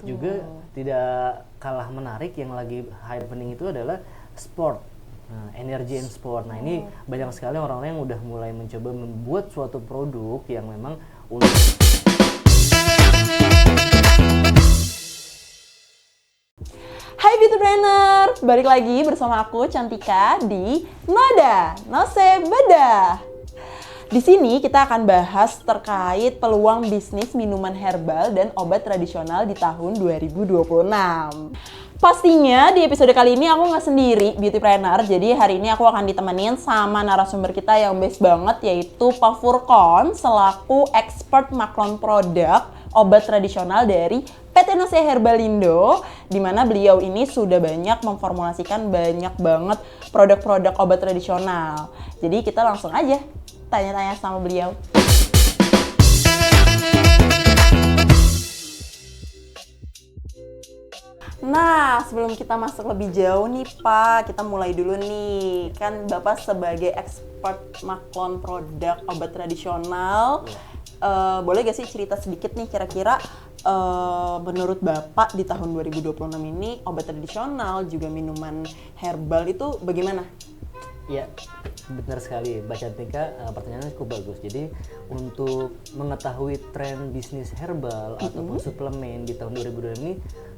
Juga tidak kalah menarik yang lagi happening itu adalah sport. Nah, energy and sport. Nah, ini banyak sekali orang-orang yang udah mulai mencoba membuat suatu produk yang memang untuk Hai Beautypreneur, balik lagi bersama aku Cantika di Noda Nose Bedah. Di sini kita akan bahas terkait peluang bisnis minuman herbal dan obat tradisional di tahun 2026. Pastinya di episode kali ini aku nggak sendiri Beautypreneur, jadi hari ini aku akan ditemenin sama narasumber kita yang best banget, yaitu Pak Furkon selaku expert maklon produk obat tradisional dari PT Nose Herbalindo, di mana beliau ini sudah banyak memformulasikan banyak banget produk-produk obat tradisional. Jadi kita langsung aja tanya-tanya sama beliau. Nah, sebelum kita masuk lebih jauh nih Pak, kita mulai dulu nih. Kan Bapak sebagai expert maklon produk obat tradisional, boleh gak sih cerita sedikit nih kira-kira menurut Bapak di tahun 2026 ini obat tradisional juga minuman herbal itu bagaimana? Ya, benar sekali Mbak Cantika, pertanyaannya cukup bagus. Jadi untuk mengetahui tren bisnis herbal ataupun suplemen di tahun 2022 ini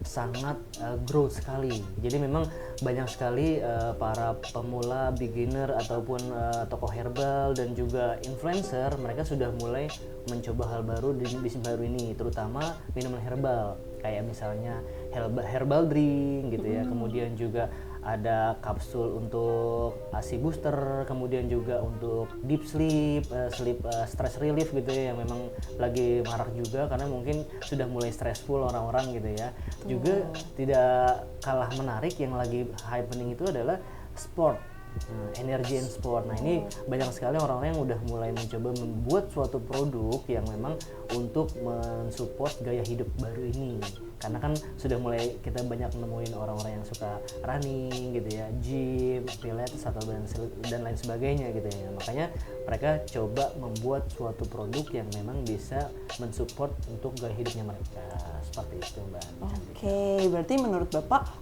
sangat growth sekali. Jadi memang banyak sekali para pemula, beginner ataupun tokoh herbal dan juga influencer, mereka sudah mulai mencoba hal baru di bisnis baru ini, terutama minuman herbal kayak misalnya herbal drink gitu ya. Kemudian juga ada kapsul untuk ASI booster, kemudian juga untuk deep sleep, stress relief gitu ya, yang memang lagi marak juga karena mungkin sudah mulai stressful orang-orang gitu ya. Juga tidak kalah menarik yang lagi happening itu adalah sport. Energy and sport. Nah, ini banyak sekali orang-orang yang udah mulai mencoba membuat suatu produk yang memang untuk mensupport gaya hidup baru ini. Karena kan sudah mulai kita banyak nemuin orang-orang yang suka running gitu ya, gym, pilates atau dan lain sebagainya gitu ya. Makanya mereka coba membuat suatu produk yang memang bisa mensupport untuk gaya hidupnya mereka. Seperti itu, Mbak. Oke, berarti menurut Bapak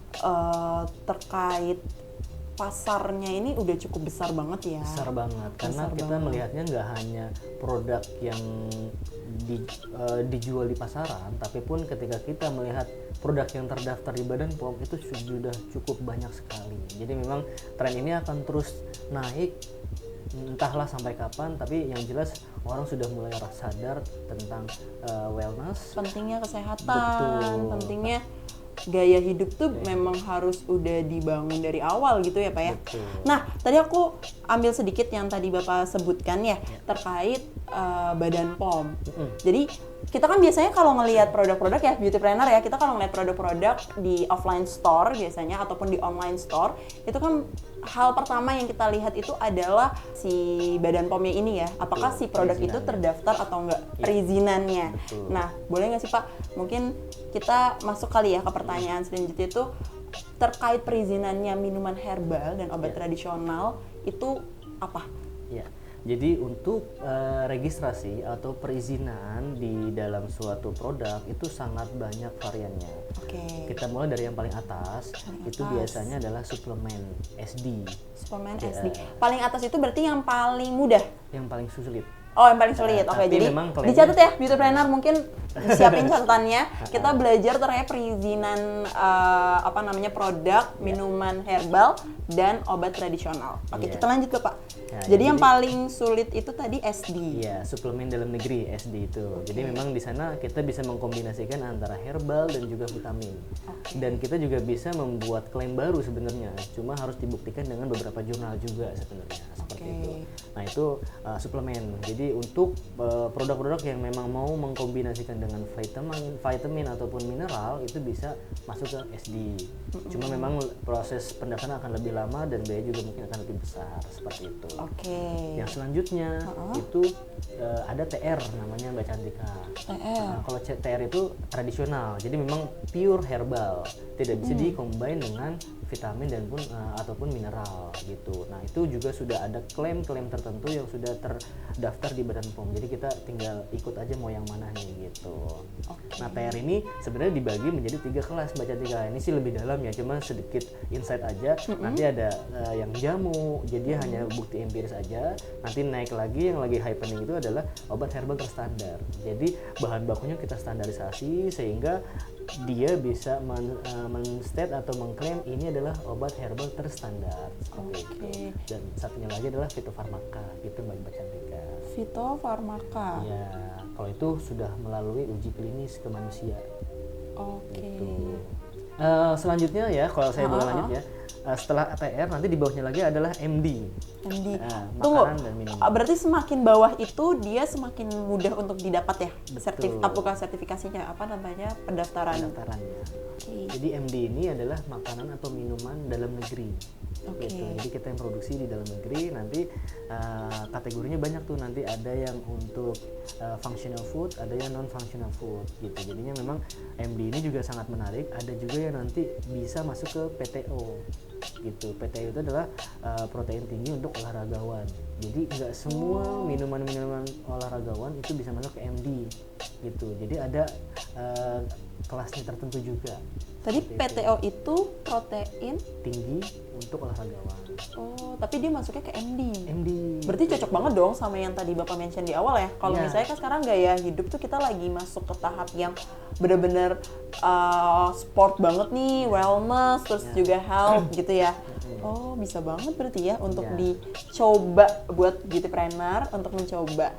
terkait pasarnya ini udah cukup besar banget ya? Besar banget, karena kita melihatnya nggak hanya produk yang dijual di pasaran, tapi pun ketika kita melihat produk yang terdaftar di Badan POM itu sudah cukup banyak sekali. Jadi memang tren ini akan terus naik, entahlah sampai kapan, tapi yang jelas orang sudah mulai sadar tentang wellness. Pentingnya kesehatan, Betul. pentingnya gaya hidup tuh memang harus udah dibangun dari awal gitu ya Pak ya. Betul. Nah, tadi aku ambil sedikit yang tadi Bapak sebutkan ya, terkait Badan POM. Jadi kita kan biasanya kalau ngelihat produk-produk ya, Beautypreneur ya, kita kalau ngelihat produk-produk di offline store biasanya ataupun di online store, itu kan hal pertama yang kita lihat itu adalah si Badan POM-nya ini ya, apakah si produk itu terdaftar atau enggak, perizinannya. Betul. Nah, boleh nggak sih Pak, mungkin kita masuk kali ya ke pertanyaan selanjutnya, itu terkait perizinannya minuman herbal dan obat tradisional itu apa? Ya, jadi untuk registrasi atau perizinan di dalam suatu produk itu sangat banyak variannya. Oke. Kita mulai dari yang paling atas, itu biasanya adalah suplemen SD. Suplemen SD. Paling atas itu berarti yang paling mudah? Yang paling sulit. Oh, yang paling sulit. Oke, Tapi jadi memang klaimnya- dicatat ya Beautypreneur, mungkin siapin catatannya. Kita belajar terkait perizinan produk minuman herbal dan obat tradisional. Oke, Iya. kita lanjut ke Pak. Ya, jadi yang jadi- paling sulit itu tadi SD. Iya, suplemen dalam negeri SD itu. Jadi memang di sana kita bisa mengkombinasikan antara herbal dan juga vitamin. Dan kita juga bisa membuat klaim baru sebenarnya. Cuma harus dibuktikan dengan beberapa jurnal juga sebenarnya. Seperti itu. Nah, itu suplemen. Jadi untuk produk-produk yang memang mau mengkombinasikan dengan vitamin ataupun mineral itu bisa masuk ke SD. Cuma memang proses pendaftaran akan lebih lama dan biaya juga mungkin akan lebih besar seperti itu. Oke. Yang selanjutnya itu ada TR namanya Mbak Cantika. Nah, kalau TR itu tradisional, jadi memang pure herbal, tidak bisa dikombin dengan vitamin dan pun ataupun mineral gitu. Nah itu juga sudah ada klaim-klaim tertentu yang sudah terdaftar di Badan POM. Jadi kita tinggal ikut aja mau yang mana nih gitu. Nah TR ini sebenarnya dibagi menjadi 3 kelas Mbak Cantika. Ini sih lebih dalam ya, cuma sedikit insight aja. Nanti ada yang jamu, jadi hanya bukti empiris aja. Nanti naik lagi yang lagi happening itu adalah obat herbal terstandar. Jadi bahan bakunya kita standarisasi sehingga dia bisa men-state atau mengklaim ini adalah obat herbal terstandar seperti itu. Dan satunya lagi adalah fitofarmaka gitu Mbak Cantika. Fitofarmaka. Ya, kalau itu sudah melalui uji klinis ke manusia. Gitu. Selanjutnya ya, kalau saya boleh lanjut ya. Setelah ATR nanti di bawahnya lagi adalah MD. MD. Tunggu. Makanan dan minuman. Berarti semakin bawah itu dia semakin mudah untuk didapat ya? Betul. Bukan sertifikasinya, apa namanya? Pendaftarannya. Jadi MD ini adalah makanan atau minuman dalam negeri. Gitu. Jadi kita yang produksi di dalam negeri, nanti kategorinya banyak tuh, nanti ada yang untuk functional food, ada yang non functional food gitu. Jadinya memang MD ini juga sangat menarik. Ada juga yang nanti bisa masuk ke PTO gitu. PTO itu adalah protein tinggi untuk olahragawan. Jadi nggak semua minuman-minuman olahragawan itu bisa masuk ke MD gitu. Jadi ada kelasnya tertentu juga. Tadi PTO itu protein tinggi untuk olahragawan. Oh, tapi dia masuknya ke MD. MD. Berarti cocok banget dong sama yang tadi Bapak mention di awal ya. Kalau misalnya kan sekarang gaya hidup tuh kita lagi masuk ke tahap yang bener-bener sport banget nih, wellness, terus juga health gitu ya. Oh, bisa banget berarti ya untuk dicoba buat beautypreneur untuk mencoba.